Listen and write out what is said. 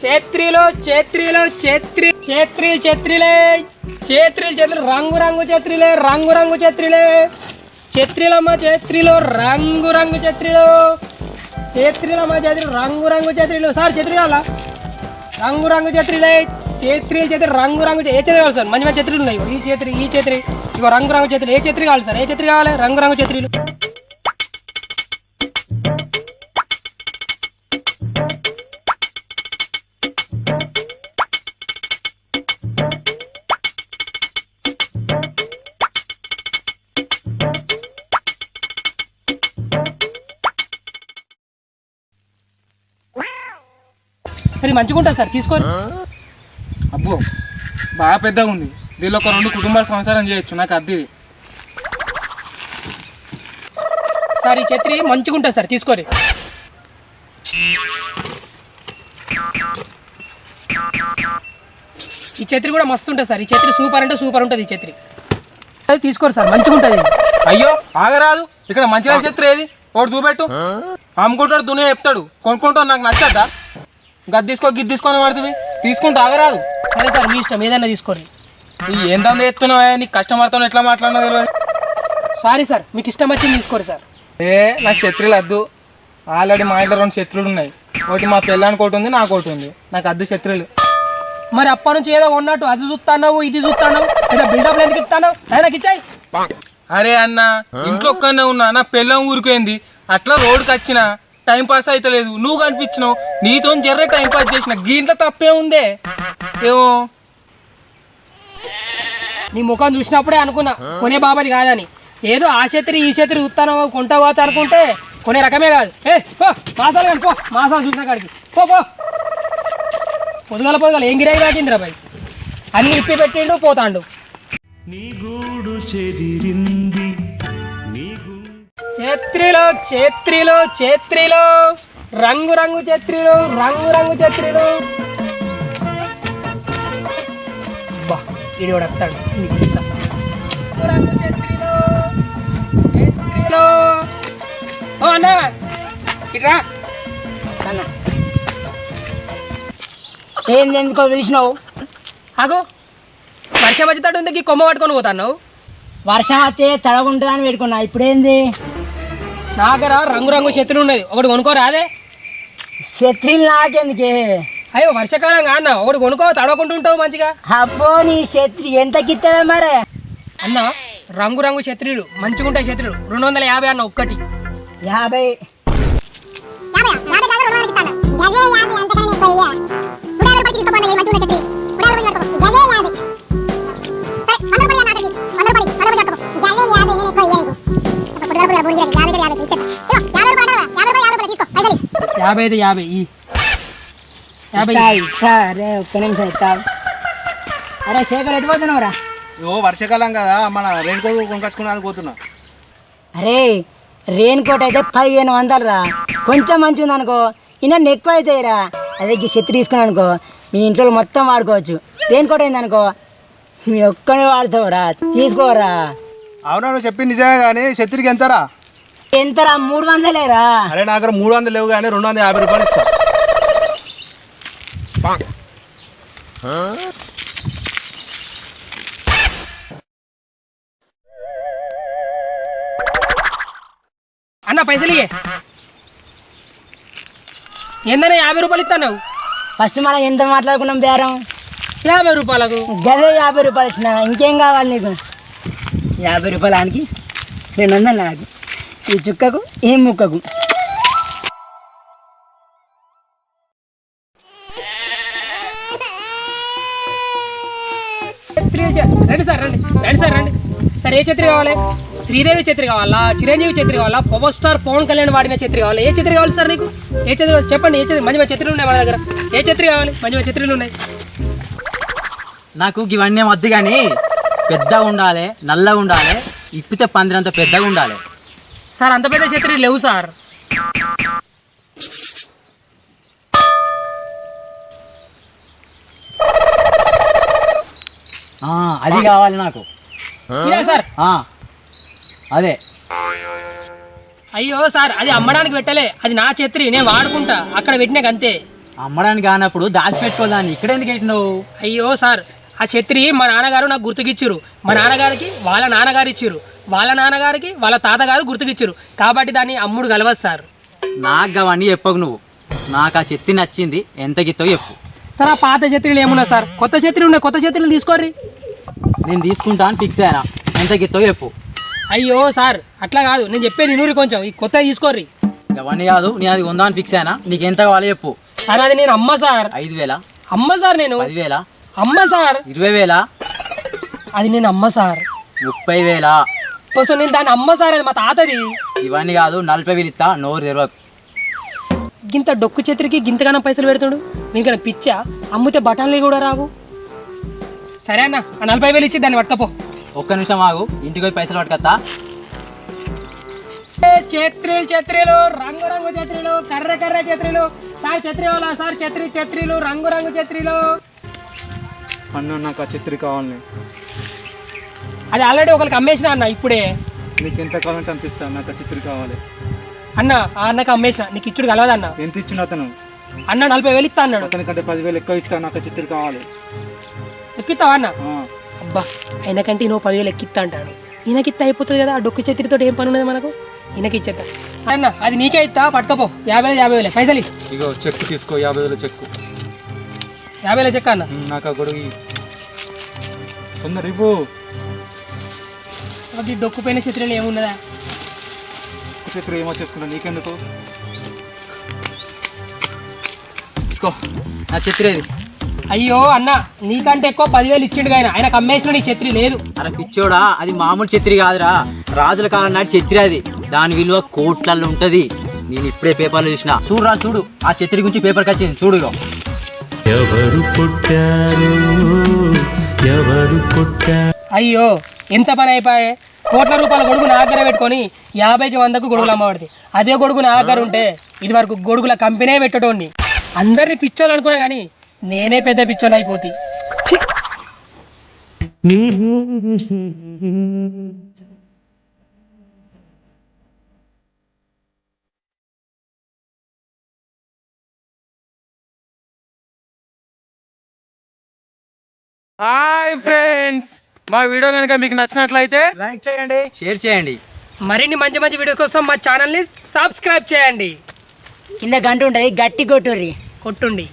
చేత్రీలు చేత్రీలు చేత్రి చేత్రీలు చేత్రీలే చేత్రీలు చేత్రీలు రంగు రంగు చేత్రీలే రంగు రంగు చేత్రీలే చేత్రీలమ్మ చేత్రీలు రంగు రంగు చేత్రీలు చేత్రీలమ్మ చేత్రీలు రంగు రంగు చేత్రీలు సార్ చేత్రీ కావాలా రంగు రంగు చేత్రీలే చేత్రీలు చేత్రి రంగు రంగు ఏ చేత్రి కావాలి సార్ మంచి మంచి చేత్రీలు ఉన్నాయి ఈ చేత్రి ఇగో రంగు రంగు చేత్రీలు ఏ చేత్రి కావాలి సార్ ఏ చేత్రి కావాలి రంగు రంగు చేత్రీలు సరే మంచిగా ఉంటుంది సార్ తీసుకోండి అబ్బో బాగా పెద్దగా ఉంది దీనిలో ఒక 2 కుటుంబాల సంసారం చేయొచ్చు నాకు అద్దె సార్ ఈ ఛత్రి మంచిగా ఉంటుంది సార్ తీసుకోండి ఈ ఛత్రి కూడా మస్తు ఉంటుంది సార్ ఈ ఛత్రి సూపర్ అంటే సూపర్ ఉంటుంది ఈ ఛత్రి అది తీసుకోండి సార్ మంచిగా ఉంటుంది అయ్యో ఆగరాదు ఇక్కడ మంచిగా ఛత్రి ఏది ఒకటి చూపెట్టు అమ్ముకుంటాడు దునియా చెప్తాడు కొనుక్కుంటాడు నాకు నచ్చద్దా గది తీసుకో గిద్ది తీసుకొని పడుతుంది తీసుకుంటూ ఆగరాదు సరే సార్ మీ ఇష్టం ఏదైనా తీసుకోండి ఏంటంత ఎత్తున్నావా నీకు కస్టమర్తో ఎట్లా మాట్లాడినా తెలియదు సారీ సార్ మీకు ఇష్టం వచ్చింది తీసుకోండి సార్ నాకు ఛత్రీలు వద్దు ఆల్రెడీ మా ఇంట్లో 2 ఛత్రులు ఉన్నాయి ఒకటి మా పిల్లానికి ఒకటి ఉంది నాకు ఒకటి ఉంది నాకు అద్దు ఛత్రీలు మరి అప్పటి నుంచి ఏదో ఉన్నట్టు అది చూస్తావు ఇది చూస్తావు ఏదో బిల్డప్ ఎందుకు ఇస్తాను నాకు ఇచ్చాయి అరే అన్న ఇంట్లో ఒక్కనే ఉన్నా నా పిల్లం ఊరిపోయింది అట్లా రోడ్డుకి వచ్చిన టైం పాస్ అవుతలేదు నువ్వు కనిపించినావు నీతో జర్రే టైం పాస్ చేసిన దీంట్లో తప్పే ఉందే ఏమో నీ ముఖం చూసినప్పుడే అనుకున్నా కొనే బాబాది కాదని ఏదో ఆ ఛత్రి ఈ ఛత్రి ఉత్తానం కొంటా పోతా అనుకుంటే కొనే రకమే కాదు పో మాసాలు కానీ పో మాసాలు చూసిన కాడికి పో పొద్దుగల ఏం గిరాయి దాటిందిరా బాయ్ అన్ని ఇప్పి పెట్టిండు పోతాండు చేత్రీలో చేత్రీలో చేత్రీలో రంగు రంగు చేత్రీలు రంగు రంగు చేత్రీలు బా ఇది కూడా వస్తాడు రంగు చేత్రీలు చేత్రీలు ఓ అన్న ఇట్రా అన్న ఏంది ఎందుకో తెలిసినావు అగో వర్షం వచ్చేటట్టు ఉంది కొమ్మ పట్టుకొని పోతాను వర్షం వస్తే తడగుంటుందని పెట్టుకున్నా ఇప్పుడేంది నా దగ్గర రంగు రంగు ఛత్రి ఉన్నది ఒకటి కొనుక్కోరా అదే ఛత్రీలు నాకెందుకే అయ్యో వర్షాకాలం కాన్న ఒకటి కొనుక్కో తడవకుంటుంటావు మంచిగా అబ్బో నీ ఛత్రి ఎంతకిస్తావే మరి అన్న రంగు రంగు ఛత్రీలు మంచిగా ఉంటాయి ఛత్రీలు 250 అన్న ఒక్కటి 50 సరే ఒక్క నిమిషం ఇస్తావు అరే శేఖర్ ఎటు పోతున్నావురా వర్షాకాలం కదా మన రెయిన్ కోట్ కొనుకొచ్చుకున్నాను పోతున్నా అరే రెయిన్ కోట్ అయితే 1500 రా కొంచెం మంచిగా ఉంది అనుకో ఇన్న ఎక్కువ అవుతాయిరా అదే ఛత్రి తీసుకున్నాను అనుకో మీ ఇంట్లో మొత్తం వాడుకోవచ్చు రెయిన్ కోట్ అయింది అనుకో మీ ఒక్కనే వాడుతావురా తీసుకోరా అవునా నువ్వు చెప్పింది నిజమే కానీ ఛత్రికి ఎంతరా ఎంతరా 300లేరా అరే నా దగ్గర 300 లేవు కానీ 250 రూపాయలు ఇస్తా అన్న పైసలు ఏందన్నా 50 రూపాయలు ఇస్తాను ఫస్ట్ మనం ఎంత మాట్లాడుకున్నాం బేరం 50 రూపాయలకు గదే 50 రూపాయలు ఇచ్చిన ఇంకేం కావాలి నీకు 50 రూపాయలకి 200 నాకు ఈ చుక్కకు ఈ ముక్కకు రండి సార్ రండి సార్ ఏ ఛత్రి కావాలి శ్రీదేవి ఛత్రి కావాలా చిరంజీవి ఛత్రి కావాలా పవర్ స్టార్ పవన్ కళ్యాణ్ వాడిన ఛత్రి కావాలా ఏ ఛత్రి కావాలి సార్ నీకు ఏ ఛత్రి చెప్పండి ఏ ఛత్రి మంచి మంచి ఛత్రులు ఉన్నాయి మన దగ్గర ఏ ఛత్రి కావాలి మంచి మంచి ఛత్రులు ఉన్నాయి నాకు ఇవన్నీ వద్దు కానీ పెద్దగా ఉండాలి నల్లగా ఉండాలి ఇప్పితే పందిరంత పెద్దగా ఉండాలి సార్ అంత పెద్ద ఛత్రి లేవు సార్ అది కావాలి నాకు. ఇదా సార్? అదే. అయ్యో సార్, అది అమ్మడానికి పెట్టలే, అది నా ఛత్రి, నేను వాడుకుంటా, అక్కడ పెట్టినాక అంతే. అమ్మడానికి కానప్పుడు దాచిపెట్టుకోదాన్ని ఇక్కడ ఎందుకు పెట్టినావు? అయ్యో సార్, ఆ ఛత్రి మా నాన్నగారు నాకు గుర్తుకిచ్చిరు, మా నాన్నగారికి వాళ్ళ నాన్నగారు ఇచ్చిరు, వాళ్ళ నాన్నగారికి వాళ్ళ తాతగారు గుర్తుకిచ్చిరు, కాబట్టి దాన్ని అమ్ముడు కలవదు సార్. నాకు అవన్నీ చెప్పకు నువ్వు. నాకు ఆ చెత్తి నచ్చింది, ఎంత గిత్తో చెప్పు. సార్ ఆ పాత ఛత్రీలు ఏమున్నా సార్, కొత్త ఛత్రి ఉన్నాయి, కొత్త ఛత్రీలు తీసుకోర్రి. నేను తీసుకుంటా అని ఫిక్స్ అయినా, ఎంత గిత్తో చెప్పు. అయ్యో సార్ అట్లా కాదు, నేను చెప్పేది నినూరి కొంచెం, ఈ కొత్త తీసుకోర్రి. అవన్నీ కాదు, నేను అది ఉందా అని ఫిక్స్ అయినా, నీకు ఎంత కావాలో చెప్పు. సార్ అది నేను అమ్మ సార్. 5,000? అమ్మ సార్ నేను. 10,000? అమ్మ సార్. 20,000? అది నేను అమ్మ సార్. 30,000? కోసం నేను దాన్ని అమ్మ సార్, అది మా తాతది. ఇవన్నీ కాదు, 40,000 ఇస్తా, నోరు తెరవకు. గింత డొక్కు ఛత్రికి గింతగానం పైసలు పెడుతుడు, మీకు పిచ్చా? అమ్మితే బఠాన్లు కూడా రావు. సరే అన్న, ఆ 40,000 ఇచ్చి దాన్ని పట్టుకపో. ఒక్క నిమిషం ఆగు, ఇంటికి పోయి పైసలు పట్టుకొస్తా. ఛత్రీలు ఛత్రీలు, రంగు రంగు ఛత్రీలు, కర్ర కర్ర ఛత్రీలు. సార్ ఛత్రీ వాళ్ళ సార్, ఛత్రీలు రంగు రంగు ఛత్రీలు. అన్న నాకు ఆ ఛత్రి కావాలి. అది ఆల్రెడీ ఒకరికి అమ్మేసిన అన్న ఇప్పుడే. నీకు ఎంత కావాలంటే అంత ఇస్తాను, నాకు ఆ ఛత్రి కావాలి. అన్న ఆ అన్నకి అమ్మేసిన, నీకు ఇచ్చుడు కలవదన్న. ఎంత ఇచ్చిన అతను? అన్న 40,000 ఇస్తా అన్నాడు. అతనికంటే 10,000 ఎక్కువ ఇస్తాను, నాకు ఆ ఛత్రి కావాలి. ఎక్కిస్తావా అన్న? అబ్బా, ఆయనకంటే నువ్వు 10,000 ఎక్కిస్తా అంటాడు. ఈయనకి ఇస్తా అయిపోతుంది కదా, ఆ డొక్కు ఛత్రితో ఏం పని ఉన్నది మనకు? ఈయనకి ఇచ్చేద్దా అన్న, అది నీకే ఇస్తా, పట్టుకపో. 50,000 పైసలు ఇగో చెక్కు తీసుకో, 50,000 చెక్కు. 50,000 చెక్క అన్న. నాకు ఆ గొడుగు తొందర ఇవ్వు. అది డొక్కు పైన ఛత్రీలు ఏమున్నదా? ఛత్రి ఏమో చేసుకున్నా, నీకెందుకు? తీసుకో నా ఛత్రి అది. అయ్యో అన్న, నీకంటే ఎక్కువ 10,000 ఇచ్చిండు ఆయన, ఆయనకు అమ్మేసిన నీ ఛత్రి లేదు. అరే పిచ్చోడా, అది మామూలు ఛత్రి కాదురా, రాజుల కాలం నాటి ఛత్రి అది. దాని విలువ కోట్లలో ఉంటది. నేను ఇప్పుడే పేపర్లో చూసిన. చూడురా చూడు, ఆ ఛత్రి గురించి పేపర్కి వచ్చింది చూడు. ఇగో అయ్యో ఎంత పని అయిపోయే. కోట్ల రూపాయల గొడుగు నా దగ్గర పెట్టుకొని 50కి 100కు గొడుగులు అమ్మబడితే, అదే గొడుగు నా దగ్గర ఉంటే ఇది వరకు గొడుగుల కంపెనీ పెట్టటోండి. అందరినీ పిచ్చోళ్ళు అనుకున్నా కానీ నేనే పెద్ద పిచ్చోళ్ళు అయిపోతి. హాయ్ ఫ్రెండ్స్, మా వీడియో కనుక మీకు నచ్చినట్లయితే లైక్ చేయండి, షేర్ చేయండి. మరిన్ని మంచి మంచి వీడియో కోసం మా ఛానల్ని సబ్స్క్రైబ్ చేయండి. కింద గంట ఉంటుంది, గట్టి కొట్టుర్రి. కొట్టుండి.